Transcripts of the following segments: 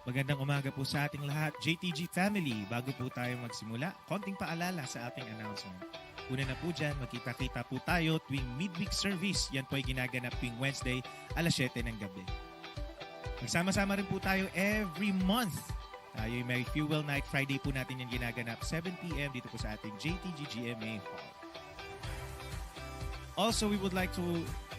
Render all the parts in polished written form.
Magandang umaga po sa ating lahat, JTG family. Bago po tayo magsimula, konting paalala sa ating announcement. Una na po dyan, magkita-kita po tayo tuwing midweek service. Yan po ay ginaganap tuwing Wednesday, alas 7 ng gabi. Magsama-sama rin po tayo every month. Tayo ay may Fuel Night Friday po natin yung ginaganap 7 p.m. dito po sa ating JTG GMA Hall. Also, we would like to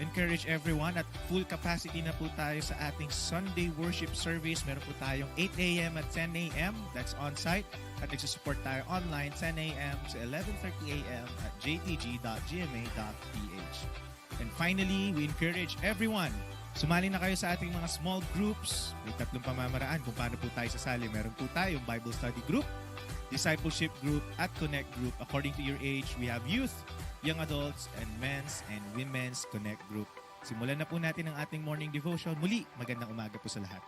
encourage everyone at full capacity na po tayo sa ating Sunday worship service. Meron po tayong 8 a.m. at 10 a.m. That's on-site. At nagsusupport tayo online 10 a.m. to 11:30 a.m. at jtg.gma.ph. And finally, we encourage everyone, sumali na kayo sa ating mga small groups. May 3 pamamaraan kung paano po tayo sasali. Meron po tayong Bible study group, discipleship group, at connect group. According to your age, we have youth, young adults, and men's and women's connect group. Simulan na po natin ang ating morning devotion. Muli, magandang umaga po sa lahat.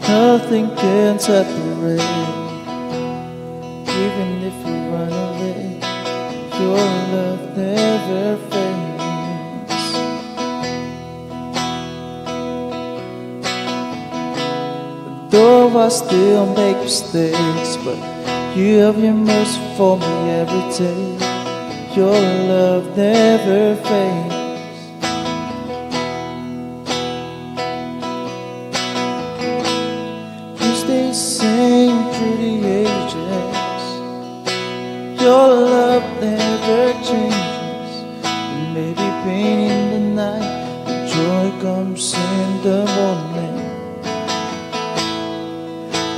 Nothing can separate, even if you run away. Your love never fades. Though I still make mistakes, but you have your mercy for me every day. Your love never fades. Same through the ages. Your love never changes. It may be pain in the night, but joy comes in the morning.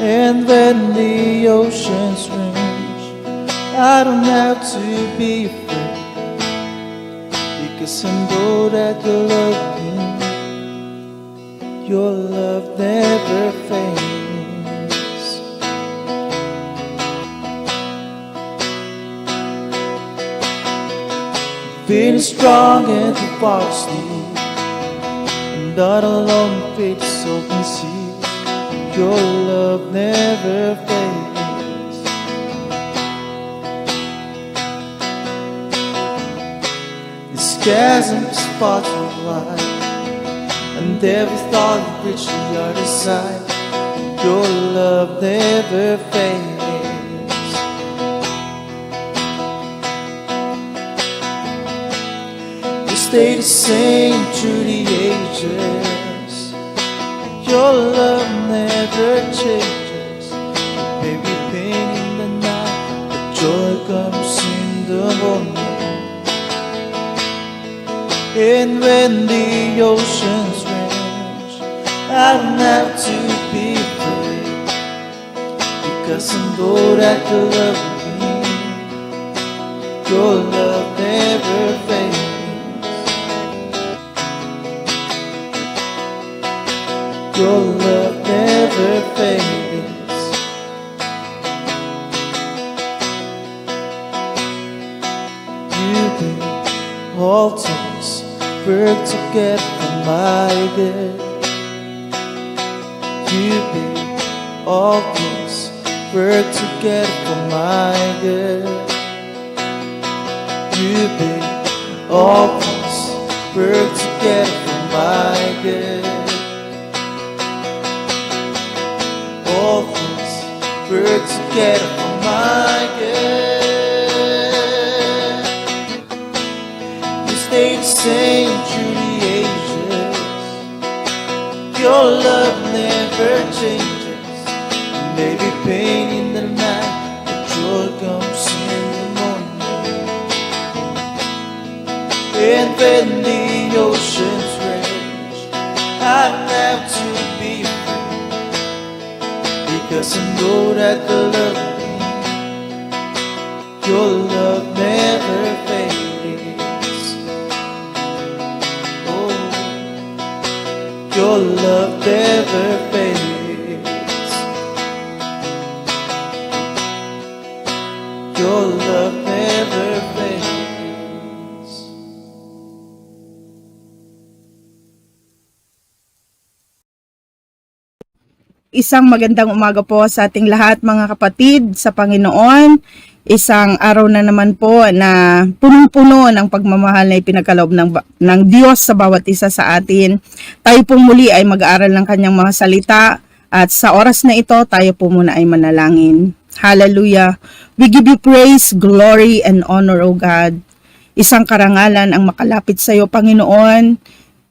And when the oceans rage, I don't have to be afraid, because I know that you love me. Your love never fades. Feeling strong and the far asleep, I'm not alone, faith's open sea. Your love never fades. This chasm is far too wide, and every thought of which the other side. Your love never fades. Stay the same through the ages. Your love never changes. Maybe pain in the night, but joy comes in the morning. And when the oceans rage, I don't have to be afraid, because I know that you love me. Your love never fades. Your love never fades. You think all things work together for my good. You think all things work together for my good. You think all things work together for my good. All things work together for my good. You stay the same through the ages. Your love never changes. Maybe pain in the night, but joy comes in the morning. And when the oceans rage, I don't have to be afraid, because I know that you love me. Your love never fades. Oh, your love never fades. Your love never Isang magandang umaga po sa ating lahat mga kapatid sa Panginoon. Isang araw na naman po na punong-puno ng pagmamahal na ipinagkaloob ng Diyos sa bawat isa sa atin. Tayo pong muli ay mag-aaral ng kanyang mga salita at sa oras na ito tayo po muna ay manalangin. Hallelujah! We give you praise, glory, and honor, O God. Isang karangalan ang makalapit sa iyo, Panginoon,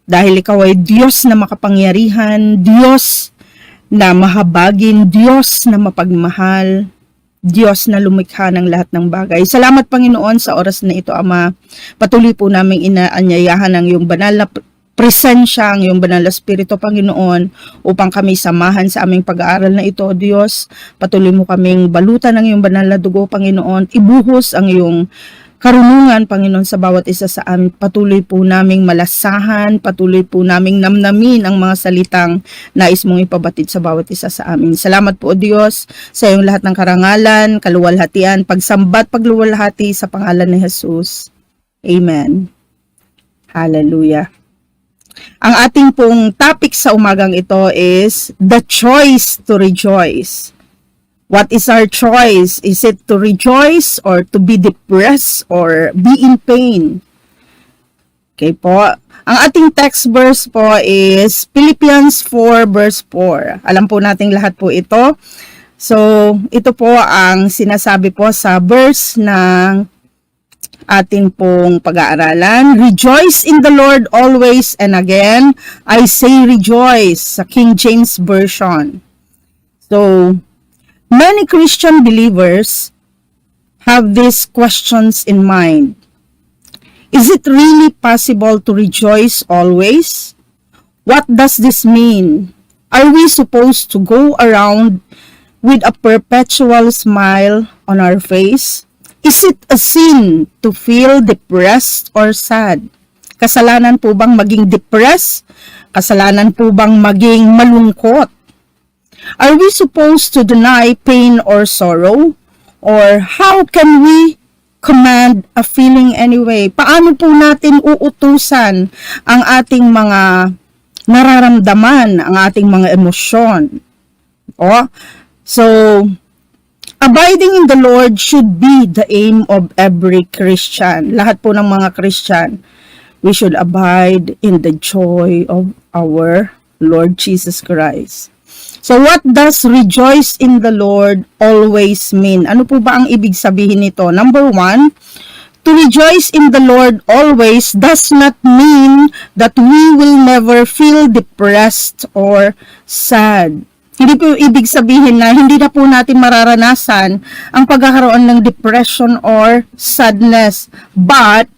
dahil ikaw ay Diyos na makapangyarihan, Diyos na mahabagin, Diyos na mapagmahal, Diyos na lumikha ng lahat ng bagay. Salamat, Panginoon, sa oras na ito, Ama. Patuloy po naming inaanyayahan ang iyong banal na presensya, ang iyong banal na Espiritu, Panginoon, upang kami samahan sa aming pag-aaral na ito, Diyos. Patuloy mo kaming balutan ng iyong banal na dugo, Panginoon. Ibuhos ang iyong karunungan, Panginoon, sa bawat isa sa amin. Patuloy po naming malasahan, patuloy po naming namnamin ang mga salitang nais mong ipabatid sa bawat isa sa amin. Salamat po, O Diyos, sa iyong lahat ng karangalan, kaluwalhatian, pagsambat, pagluwalhati sa pangalan ni Jesus. Amen. Hallelujah. Ang ating pong topic sa umagang ito is the choice to rejoice. What is our choice? Is it to rejoice or to be depressed or be in pain? Okay po. Ang ating text verse po is Philippians 4 verse 4. Alam po nating lahat po ito. So, ito po ang sinasabi po sa verse ng ating pong pag-aaralan. Rejoice in the Lord always, and again, I say rejoice, sa King James Version. So, many Christian believers have these questions in mind. Is it really possible to rejoice always? What does this mean? Are we supposed to go around with a perpetual smile on our face? Is it a sin to feel depressed or sad? Kasalanan po bang maging depressed? Kasalanan po bang maging malungkot? Are we supposed to deny pain or sorrow? Or how can we command a feeling anyway? Paano po natin uutusan ang ating mga nararamdaman, ang ating mga emosyon? So, abiding in the Lord should be the aim of every Christian. Lahat po ng mga Christian, we should abide in the joy of our Lord Jesus Christ. So what does rejoice in the Lord always mean? Ano po ba ang ibig sabihin nito? Number 1, to rejoice in the Lord always does not mean that we will never feel depressed or sad. Hindi po ibig sabihin na hindi na po natin mararanasan ang pagkakaroon ng depression or sadness. But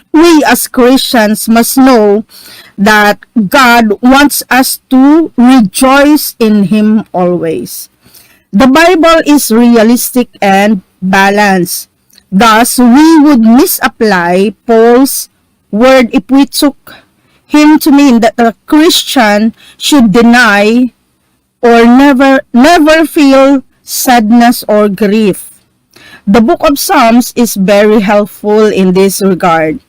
we as Christians must know that God wants us to rejoice in Him always. The Bible is realistic and balanced. Thus, we would misapply Paul's word if we took him to mean that a Christian should deny or never feel sadness or grief. The book of Psalms is very helpful in this regard.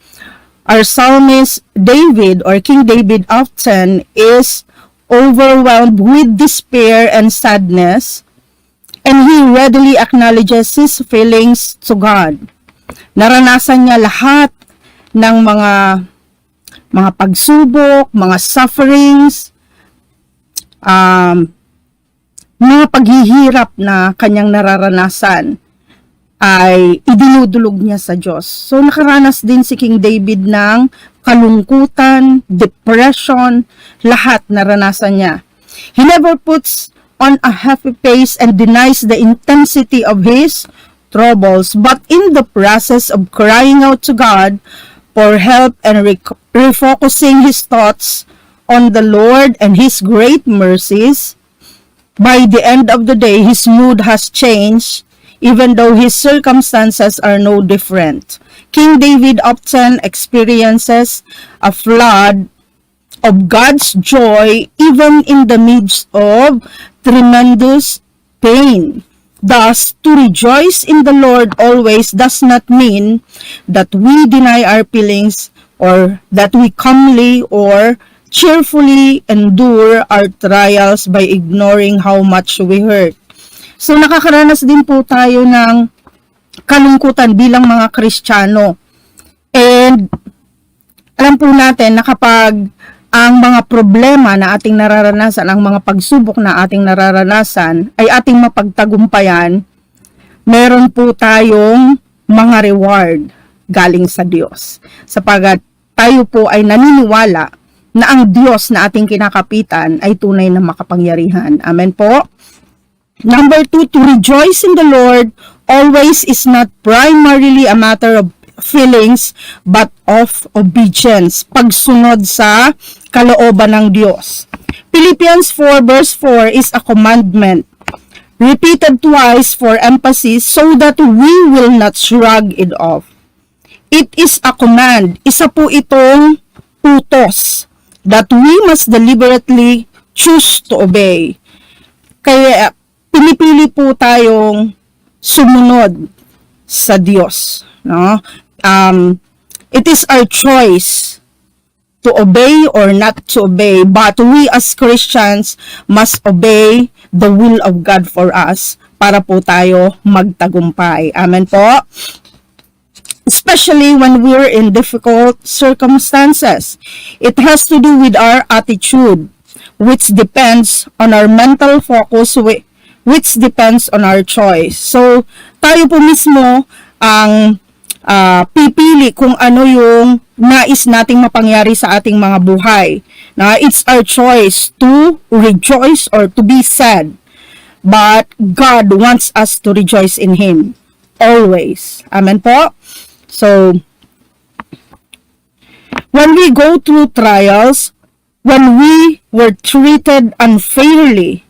Our psalmist David or King David often is overwhelmed with despair and sadness, and he readily acknowledges his feelings to God. Naranasan niya lahat ng mga pagsubok, mga sufferings, mga paghihirap na kanyang nararanasan ay idinudulog niya sa Diyos. So nakaranas din si King David ng kalungkutan, depression, lahat naranasan niya. He never puts on a happy face and denies the intensity of his troubles, but in the process of crying out to God for help and refocusing his thoughts on the Lord and His great mercies, by the end of the day, his mood has changed, even though his circumstances are no different. King David often experiences a flood of God's joy even in the midst of tremendous pain. Thus, to rejoice in the Lord always does not mean that we deny our feelings or that we calmly or cheerfully endure our trials by ignoring how much we hurt. So nakakaranas din po tayo ng kalungkutan bilang mga Kristiyano. And alam po natin na kapag ang mga problema na ating nararanasan, ang mga pagsubok na ating nararanasan ay ating mapagtagumpayan, meron po tayong mga reward galing sa Diyos. Sapagat tayo po ay naniniwala na ang Diyos na ating kinakapitan ay tunay na makapangyarihan. Amen po. Number 2, to rejoice in the Lord always is not primarily a matter of feelings but of obedience. Pagsunod sa kalooban ng Diyos. Philippians 4 verse 4 is a commandment, repeated twice for emphasis so that we will not shrug it off. It is a command. Isa po itong utos that we must deliberately choose to obey. Kaya pinipili po tayong sumunod sa Diyos, no? It is our choice to obey or not to obey, but we as Christians must obey the will of God for us para po tayo magtagumpay. Amen po. Especially when we're in difficult circumstances. It has to do with our attitude, which depends on our mental focus, which depends on our choice. So, tayo po mismo ang pipili kung ano yung nais nating mapangyari sa ating mga buhay. Na it's our choice to rejoice or to be sad. But God wants us to rejoice in Him. Always. Amen po? So, when we go through trials, when we were treated unfairly,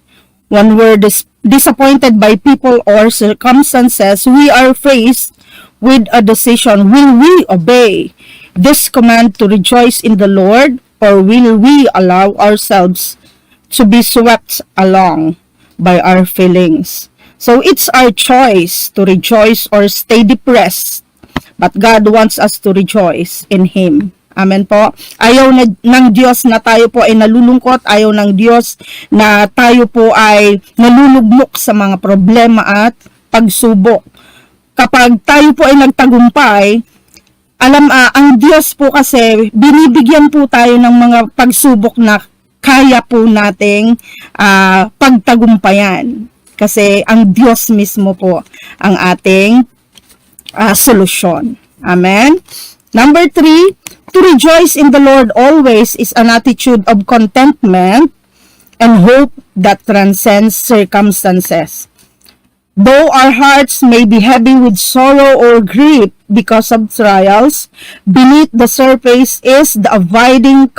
when we're disappointed by people or circumstances, we are faced with a decision. Will we obey this command to rejoice in the Lord, or will we allow ourselves to be swept along by our feelings? So it's our choice to rejoice or stay depressed, but God wants us to rejoice in Him. Amen po. Ayaw ng Diyos na tayo po ay nalulungkot. Ayaw ng Diyos na tayo po ay nalulugmok sa mga problema at pagsubok. Kapag tayo po ay nagtagumpay, ang Diyos po kasi binibigyan po tayo ng mga pagsubok na kaya po nating pagtagumpayan. Kasi ang Diyos mismo po ang ating solusyon. Amen. Number 3, to rejoice in the Lord always is an attitude of contentment and hope that transcends circumstances. Though our hearts may be heavy with sorrow or grief because of trials, beneath the surface is the abiding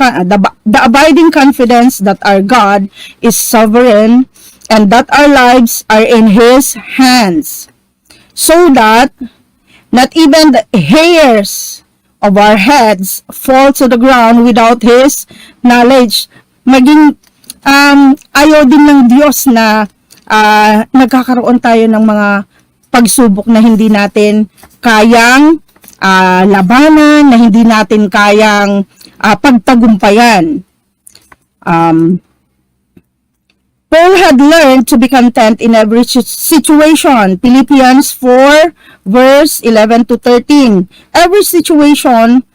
confidence that our God is sovereign and that our lives are in His hands, so that not even the hairs of our heads fall to the ground without His knowledge. Maging ayaw din ng Diyos na nagkakaroon tayo ng mga pagsubok na hindi natin kayang labanan, na hindi natin kayang pagtagumpayan. Paul had learned to be content in every situation. Philippians 4 verse 11 to 13. Every situation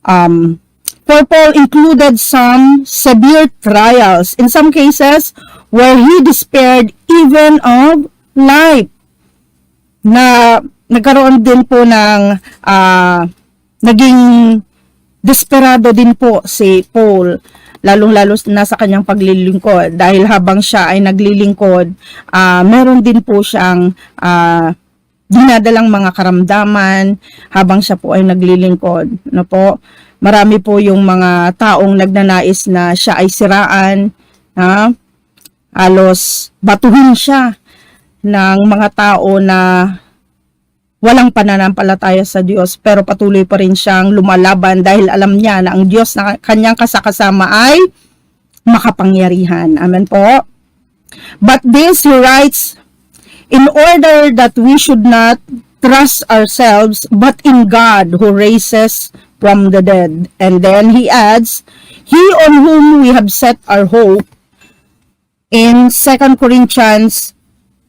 for Paul included some severe trials. In some cases, where he despaired even of life. Na nagkaroon din po ng naging desperado din po si Paul, lalong-lalo na sa kanyang paglilingkod, dahil habang siya ay naglilingkod, meron din po siyang dinadalang mga karamdaman habang siya po ay naglilingkod. No po? Marami po yung mga taong nagnanais na siya ay siraan, halos batuhin siya ng mga tao na walang pananampalataya sa Diyos, pero patuloy pa rin siyang lumalaban dahil alam niya na ang Diyos na kanyang kasakasama ay makapangyarihan. Amen po. But this, he writes, in order that we should not trust ourselves, but in God who raises from the dead. And then he adds, He on whom we have set our hope in 2 Corinthians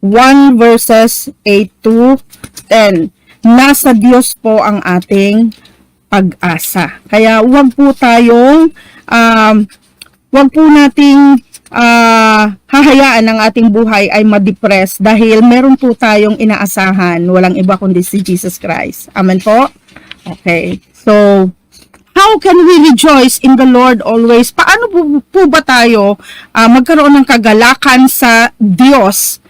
1 verses 8 to 10. Nasa Diyos po ang ating pag-asa. Kaya wag po tayong wag po nating hahayaan ang ating buhay ay ma-depress dahil meron po tayong inaasahan, walang iba kundi si Jesus Christ. Amen po? Okay. So, how can we rejoice in the Lord always? Paano po ba tayo magkaroon ng kagalakan sa Diyos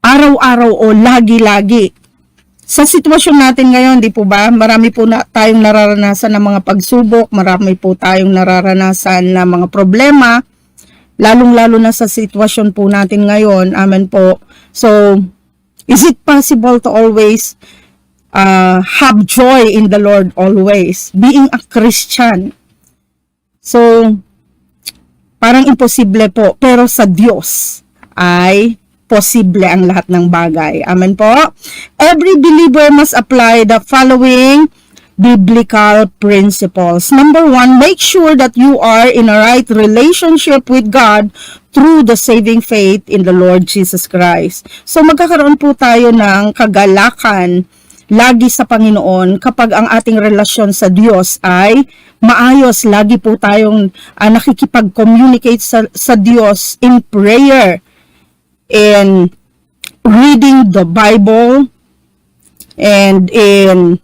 araw-araw o lagi-lagi? Sa sitwasyon natin ngayon, di po ba? Marami po tayong nararanasan ng mga pagsubok, marami po tayong nararanasan ng mga problema, lalong-lalo na sa sitwasyon po natin ngayon. Amen po. So, is it possible to always have joy in the Lord always, being a Christian? So, parang imposible po, pero sa Diyos ay posible ang lahat ng bagay. Amen po. Every believer must apply the following biblical principles. Number 1, make sure that you are in a right relationship with God through the saving faith in the Lord Jesus Christ. So magkakaroon po tayo ng kagalakan lagi sa Panginoon kapag ang ating relasyon sa Diyos ay maayos. Lagi po tayong nakikipag-communicate sa Diyos in prayer, in reading the Bible, and in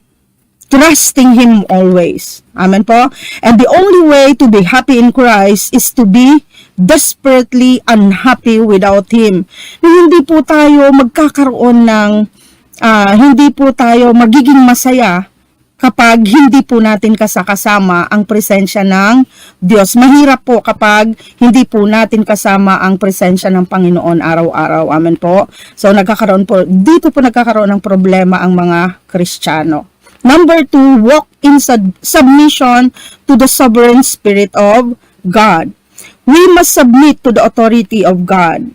trusting Him always. Amen po. And the only way to be happy in Christ is to be desperately unhappy without Him. Hindi po tayo magkakaroon ng hindi po tayo magiging masaya kapag hindi po natin kasama ang presensya ng Diyos. Mahirap po kapag hindi po natin kasama ang presensya ng Panginoon araw-araw. Amen po. So dito po nagkakaroon ng problema ang mga Kristiyano. Number 2, walk in submission to the sovereign Spirit of God. We must submit to the authority of God.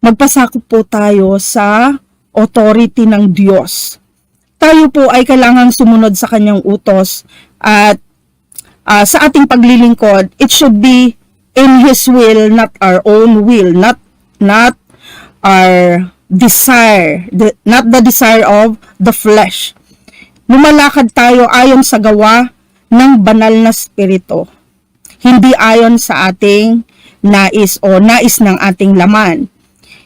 Magpasakop po tayo sa authority ng Diyos. Tayo po ay kailangang sumunod sa kanyang utos at sa ating paglilingkod, it should be in His will, not our own will, not our desire, not the desire of the flesh. Lumalakad tayo ayon sa gawa ng banal na spirito, hindi ayon sa ating nais o nais ng ating laman.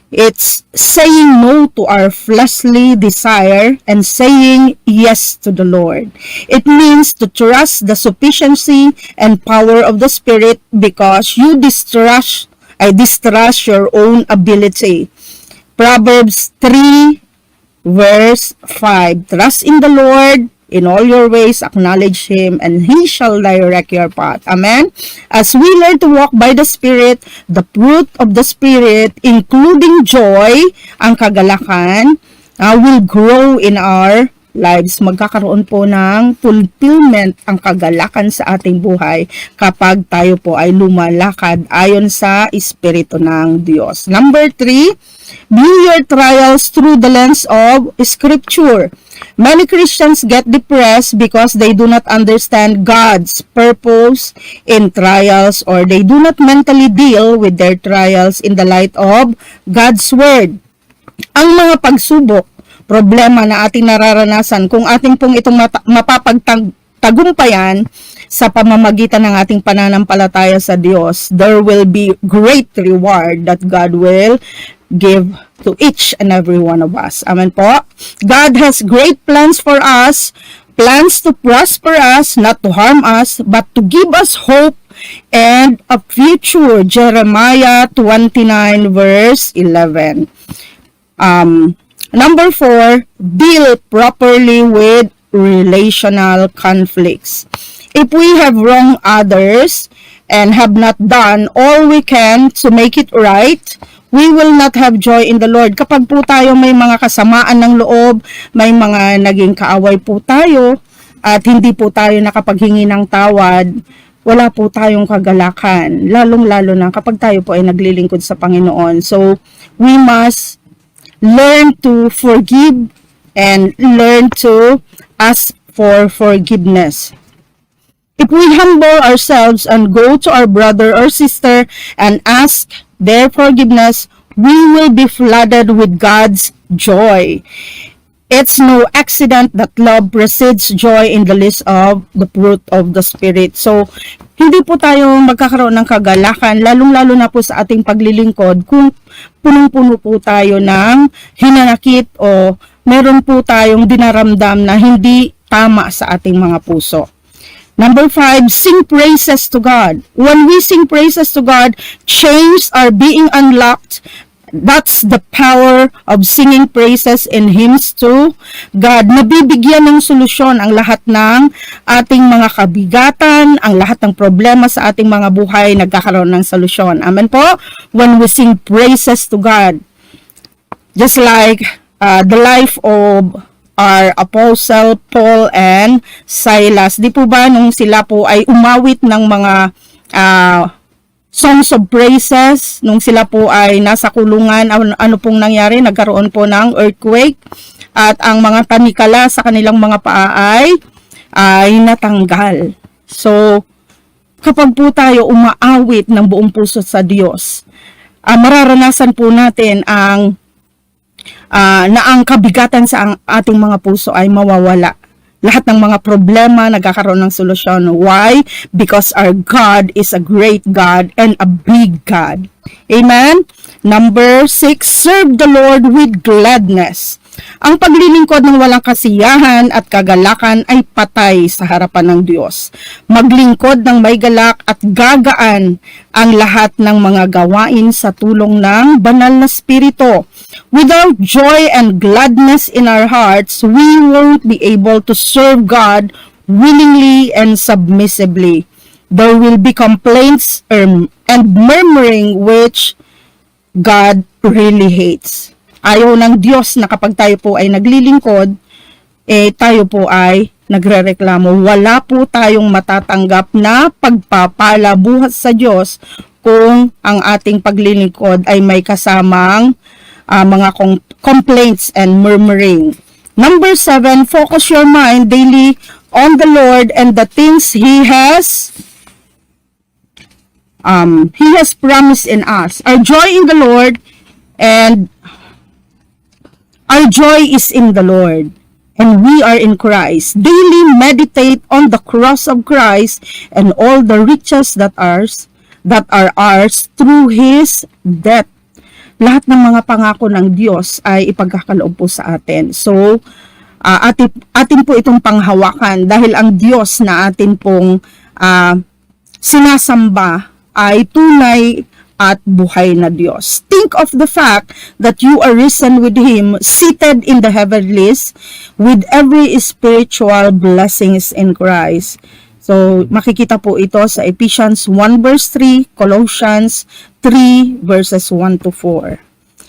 It's saying no to our fleshly desire and saying yes to the Lord. It means to trust the sufficiency and power of the Spirit because you distrust your own ability. Proverbs 3 verse 5. Trust in the Lord. In all your ways, acknowledge Him, and He shall direct your path. Amen? As we learn to walk by the Spirit, the fruit of the Spirit, including joy, ang kagalakan, will grow in our lives. Magkakaroon po ng fulfillment ang kagalakan sa ating buhay kapag tayo po ay lumalakad ayon sa Espiritu ng Diyos. Number 3, view your trials through the lens of Scripture. Many Christians get depressed because they do not understand God's purpose in trials, or they do not mentally deal with their trials in the light of God's Word. Ang mga pagsubok, problema na ating nararanasan, kung ating pong itong mapapagtagumpayan sa pamamagitan ng ating pananampalataya sa Diyos, there will be great reward that God will give to each and every one of us. Amen po. God has great plans for us, plans to prosper us, not to harm us, but to give us hope and a future. Jeremiah 29 verse 11. Number 4, deal properly with relational conflicts. If we have wronged others and have not done all we can to make it right, we will not have joy in the Lord. Kapag po tayo may mga kasamaan ng loob, may mga naging kaaway po tayo, at hindi po tayo nakapaghingi ng tawad, wala po tayong kagalakan. Lalong-lalo na kapag tayo po ay naglilingkod sa Panginoon. So, we must learn to forgive and learn to ask for forgiveness. If we humble ourselves and go to our brother or sister and ask their forgiveness, we will be flooded with God's joy. It's no accident that love precedes joy in the list of the fruit of the Spirit. So, hindi po tayo magkakaroon ng kagalakan, lalong-lalo na po sa ating paglilingkod kung punong-puno po tayo ng hinanakit o meron po tayong dinaramdam na hindi tama sa ating mga puso. Number 5, sing praises to God. When we sing praises to God, chains are being unlocked. That's the power of singing praises and hymns to God. Nabibigyan ng solusyon ang lahat ng ating mga kabigatan, ang lahat ng problema sa ating mga buhay, nagkakaroon ng solusyon. Amen po? When we sing praises to God. Just like the life of our Apostle Paul and Silas. Di po ba nung sila po ay umawit ng mga songs of praises, nung sila po ay nasa kulungan, ano pong nangyari? Nagkaroon po ng earthquake at ang mga tanikala sa kanilang mga paa ay natanggal. So, kapag po tayo umaawit ng buong puso sa Diyos, mararanasan po natin na ang kabigatan sa ating mga puso ay mawawala. Lahat ng mga problema nagkakaroon ng solusyon. Why? Because our God is a great God and a big God. Amen? Number 6, serve the Lord with gladness. Ang paglilingkod ng walang kasiyahan at kagalakan ay patay sa harapan ng Diyos. Maglingkod ng may galak at gagaan ang lahat ng mga gawain sa tulong ng banal na Espiritu. Without joy and gladness in our hearts, we won't be able to serve God willingly and submissively. There will be complaints and murmuring which God really hates. Ayaw ng Diyos na kapag tayo po ay naglilingkod, tayo po ay nagrereklamo. Wala po tayong matatanggap na pagpapala buhat sa Diyos kung ang ating paglilingkod ay may kasamang mga complaints and murmuring. Number 7, focus your mind daily on the Lord and the things He has promised in us. Our joy in the Lord and our joy is in the Lord, and we are in Christ. Daily meditate on the cross of Christ and all the riches that are ours through His death. Lahat ng mga pangako ng Diyos ay ipagkakaloob po sa atin. So, atin po itong panghawakan dahil ang Diyos na atin pong sinasamba ay tunay at buhay na Diyos. Think of the fact that you are risen with Him, seated in the heavenlies, with every spiritual blessings in Christ. So, makikita po ito sa Ephesians 1 verse 3, Colossians 3 verses 1 to 4.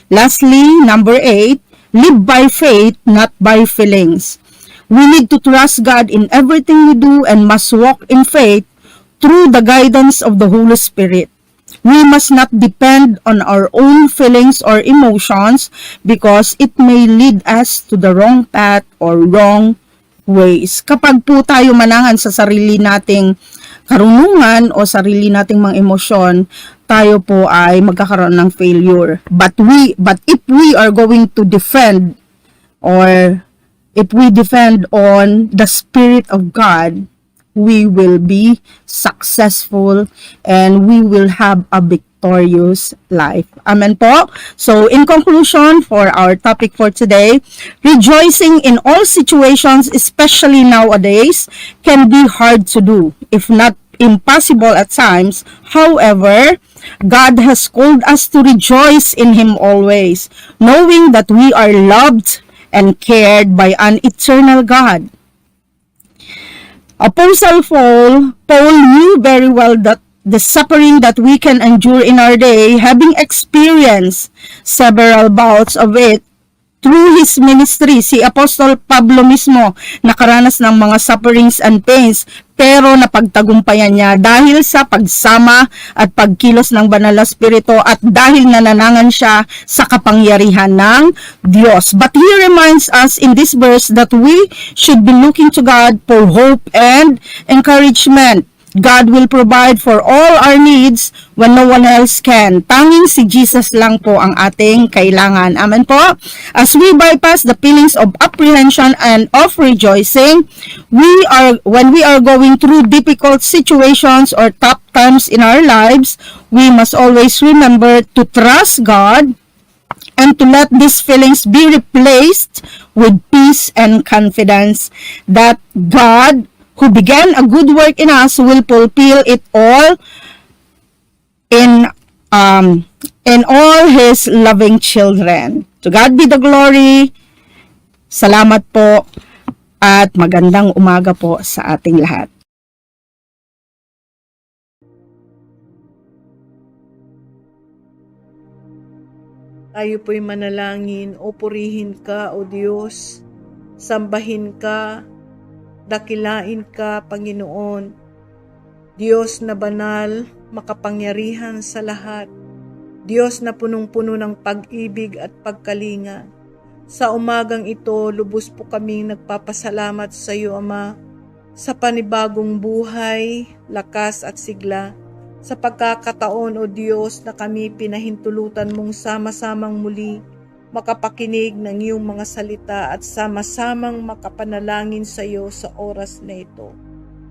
Lastly, number 8, live by faith, not by feelings. We need to trust God in everything we do and must walk in faith through the guidance of the Holy Spirit. We must not depend on our own feelings or emotions because it may lead us to the wrong path or wrong ways. Kapag po tayo manangan sa sarili nating karunungan o sarili nating mga emosyon, tayo po ay magkakaroon ng failure. But if we are going to defend or if we defend on the Spirit of God, we will be successful and we will have a victorious life. Amen po. So, in conclusion for our topic for today, rejoicing in all situations, especially nowadays, can be hard to do, if not impossible at times. However, God has called us to rejoice in Him always, knowing that we are loved and cared by an eternal God. Apostle Paul knew very well that the suffering that we can endure in our day, having experienced several bouts of it, through his ministry, si Apostol Pablo mismo nakaranas ng mga sufferings and pains, pero napagtagumpayan niya dahil sa pagsama at pagkilos ng banal na spirito at dahil nananangan siya sa kapangyarihan ng Diyos. But he reminds us in this verse that we should be looking to God for hope and encouragement. God will provide for all our needs when no one else can. Tanging si Jesus lang po ang ating kailangan. Amen po. As we bypass the feelings of apprehension and of rejoicing, when we are going through difficult situations or tough times in our lives, we must always remember to trust God and to let these feelings be replaced with peace and confidence that God who began a good work in us will fulfill it all in all his loving children. To God be the glory. Salamat po at magandang umaga po sa ating lahat. Tayo po'y manalangin, o purihin ka, o Diyos, sambahin ka, dakilain ka, Panginoon, Diyos na banal, makapangyarihan sa lahat, Diyos na punong-puno ng pag-ibig at pagkalinga. Sa umagang ito, lubos po kaming nagpapasalamat sa iyo, Ama, sa panibagong buhay, lakas at sigla, sa pagkakataon, O Diyos, na kami pinahintulutan mong sama-samang muli makapakinig ng iyong mga salita at sama-samang makapanalangin sa iyo sa oras na ito.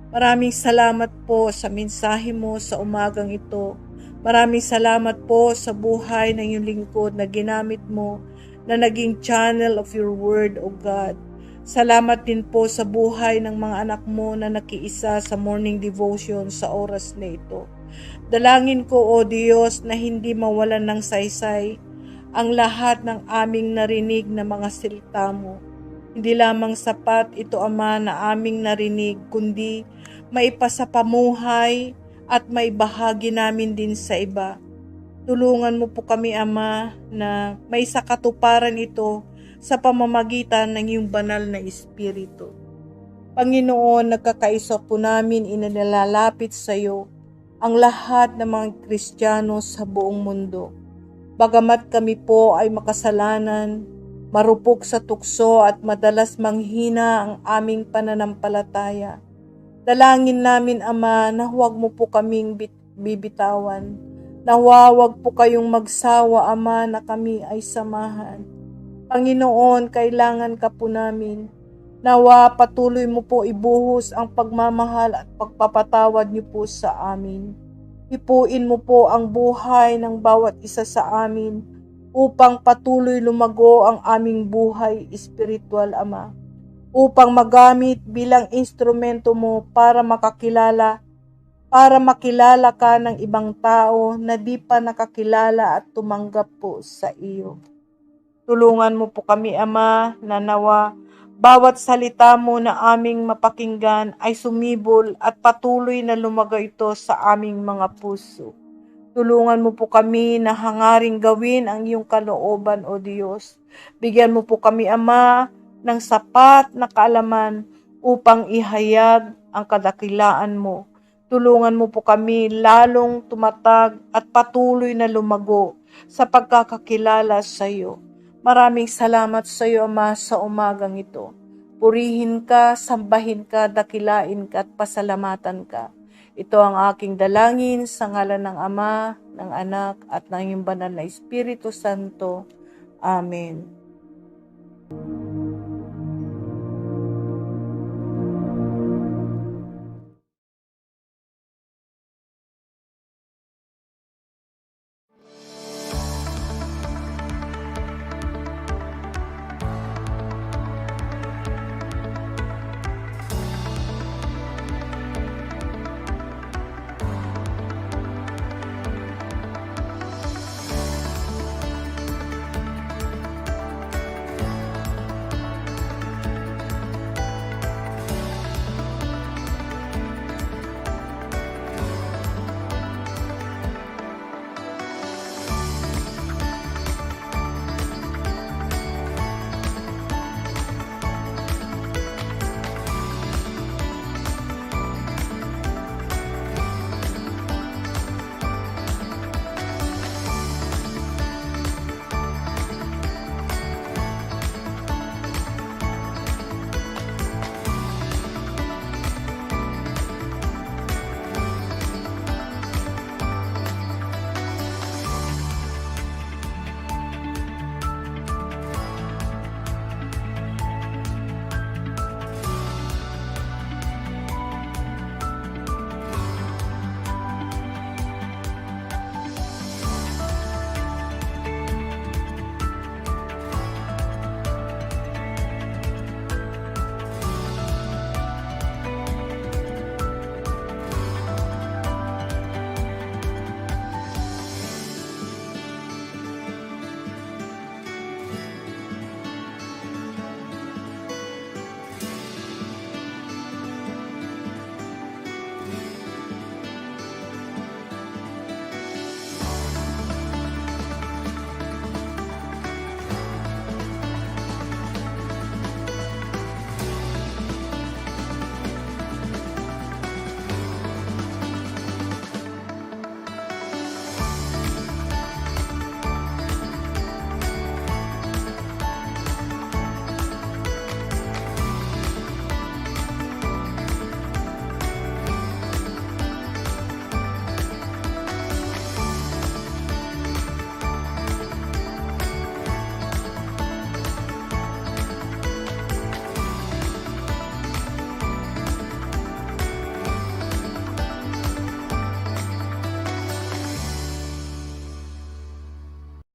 Maraming salamat po sa mensahe mo sa umagang ito. Maraming salamat po sa buhay ng iyong lingkod na ginamit mo na naging channel of your word, O God. Salamat din po sa buhay ng mga anak mo na nakiisa sa morning devotion sa oras na ito. Dalangin ko, O Diyos, na hindi mawalan ng saysay ang lahat ng aming narinig na mga salita mo. Hindi lamang sapat ito, Ama, na aming narinig, kundi maipasapamuhay at maibahagi namin din sa iba. Tulungan mo po kami, Ama, na may sakatuparan ito sa pamamagitan ng iyong banal na Espiritu. Panginoon, nagkakaisa po namin inilalapit sa iyo ang lahat ng mga Kristiyano sa buong mundo. Bagamat kami po ay makasalanan, marupok sa tukso at madalas manghina ang aming pananampalataya. Dalangin namin, Ama, na huwag mo po kaming bibitawan. Nawawag po kayong magsawa, Ama, na kami ay samahan. Panginoon, kailangan ka po namin. Nawa patuloy mo po ibuhos ang pagmamahal at pagpapatawad niyo po sa amin. Ipuin mo po ang buhay ng bawat isa sa amin upang patuloy lumago ang aming buhay espiritual, Ama. Upang magamit bilang instrumento mo para makilala ka ng ibang tao na di pa nakakilala at tumanggap po sa iyo. Tulungan mo po kami, Ama, na nawa bawat salita mo na aming mapakinggan ay sumibol at patuloy na lumago ito sa aming mga puso. Tulungan mo po kami na hangaring gawin ang iyong kalooban, O Diyos. Bigyan mo po kami, Ama, ng sapat na kaalaman upang ihayag ang kadakilaan mo. Tulungan mo po kami lalong tumatag at patuloy na lumago sa pagkakakilala sa iyo. Maraming salamat sa iyo, Ama, sa umagang ito. Purihin ka, sambahin ka, dakilain ka at pasalamatan ka. Ito ang aking dalangin sa ngalan ng Ama, ng Anak at ng iyong banal na Espiritu Santo. Amen.